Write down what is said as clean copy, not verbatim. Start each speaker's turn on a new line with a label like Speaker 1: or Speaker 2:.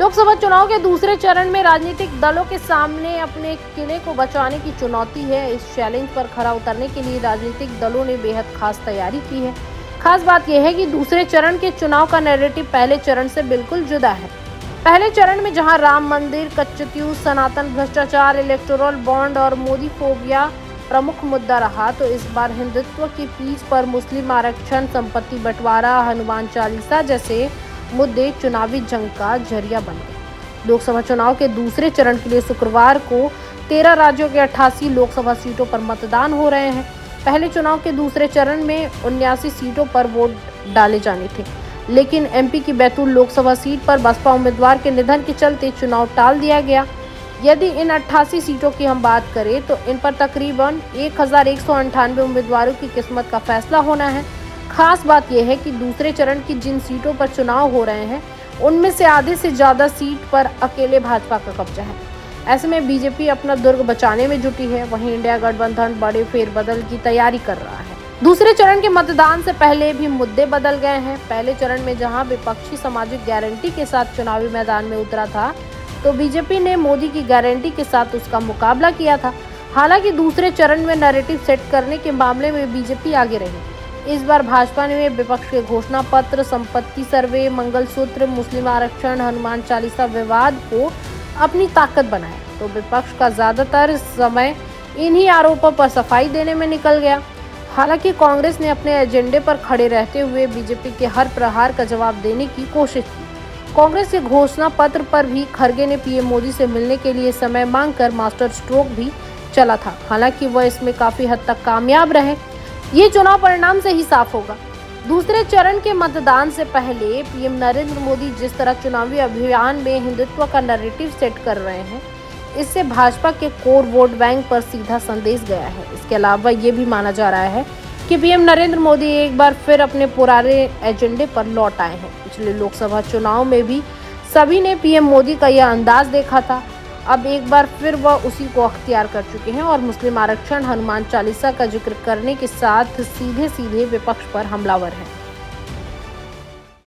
Speaker 1: लोकसभा चुनाव के दूसरे चरण में राजनीतिक दलों के सामने अपने किले को बचाने की चुनौती है। इस चैलेंज पर खरा उतरने के लिए राजनीतिक दलों ने बेहद खास तैयारी की है। खास बात यह है कि दूसरे चरण के चुनाव का नैरेटिव पहले चरण से बिल्कुल जुदा है। पहले चरण में जहां राम मंदिर, कच्चीत्यूज, सनातन भ्रष्टाचार, इलेक्टोरल बॉन्ड और मोदी फोबिया प्रमुख मुद्दा रहा, तो इस बार हिंदुत्व की पीछ पर मुस्लिम आरक्षण, संपत्ति बंटवारा, हनुमान चालीसा जैसे मुद्दे चुनावी जंग का जरिया बन गए। लोकसभा चुनाव के दूसरे चरण के लिए शुक्रवार को 13 राज्यों के 88 लोकसभा सीटों पर मतदान हो रहे हैं। पहले चुनाव के दूसरे चरण में 79 सीटों पर वोट डाले जाने थे, लेकिन एमपी की बैतूल लोकसभा सीट पर बसपा उम्मीदवार के निधन के चलते चुनाव टाल दिया गया। यदि इन 88 सीटों की हम बात करें तो इन पर तकरीबन 1198 उम्मीदवारों की किस्मत का फैसला होना है। खास बात यह है कि दूसरे चरण की जिन सीटों पर चुनाव हो रहे हैं, उनमें से आधे से ज्यादा सीट पर अकेले भाजपा का कब्जा है। ऐसे में बीजेपी अपना दुर्ग बचाने में जुटी है, वहीं इंडिया गठबंधन बड़े फेरबदल की तैयारी कर रहा है। दूसरे चरण के मतदान से पहले भी मुद्दे बदल गए हैं। पहले चरण में जहां विपक्षी सामाजिक गारंटी के साथ चुनावी मैदान में उतरा था, तो बीजेपी ने मोदी की गारंटी के साथ उसका मुकाबला किया था। हालांकि दूसरे चरण में नैरेटिव सेट करने के मामले में बीजेपी आगे रही। इस बार भाजपा ने विपक्ष के घोषणा पत्र, संपत्ति सर्वे, मंगलसूत्र, मुस्लिम आरक्षण, हनुमान चालीसा विवाद को अपनी ताकत बनाया, तो विपक्ष का ज्यादातर समय इन्हीं आरोपों पर सफाई देने में निकल गया। हालांकि कांग्रेस ने अपने एजेंडे पर खड़े रहते हुए बीजेपी के हर प्रहार का जवाब देने की कोशिश की। कांग्रेस के घोषणा पत्र पर भी खड़गे ने पीएम मोदी से मिलने के लिए समय मांगकर मास्टर स्ट्रोक भी चला था। हालांकि वह इसमें काफी हद तक कामयाब रहे। ये चुनाव परिणाम से ही साफ होगा। दूसरे चरण के मतदान से पहले पीएम नरेंद्र मोदी जिस तरह चुनावी अभियान में हिंदुत्व का नैरेटिव सेट कर रहे हैं, इससे भाजपा के कोर वोट बैंक पर सीधा संदेश गया है। इसके अलावा ये भी माना जा रहा है कि पीएम नरेंद्र मोदी एक बार फिर अपने पुराने एजेंडे पर लौट आए हैं। पिछले लोकसभा चुनाव में भी सभी ने पीएम मोदी का यह अंदाज देखा था। अब एक बार फिर वह उसी को अख्तियार कर चुके हैं और मुस्लिम आरक्षण, हनुमान चालीसा का जिक्र करने के साथ सीधे सीधे विपक्ष पर हमलावर हैं।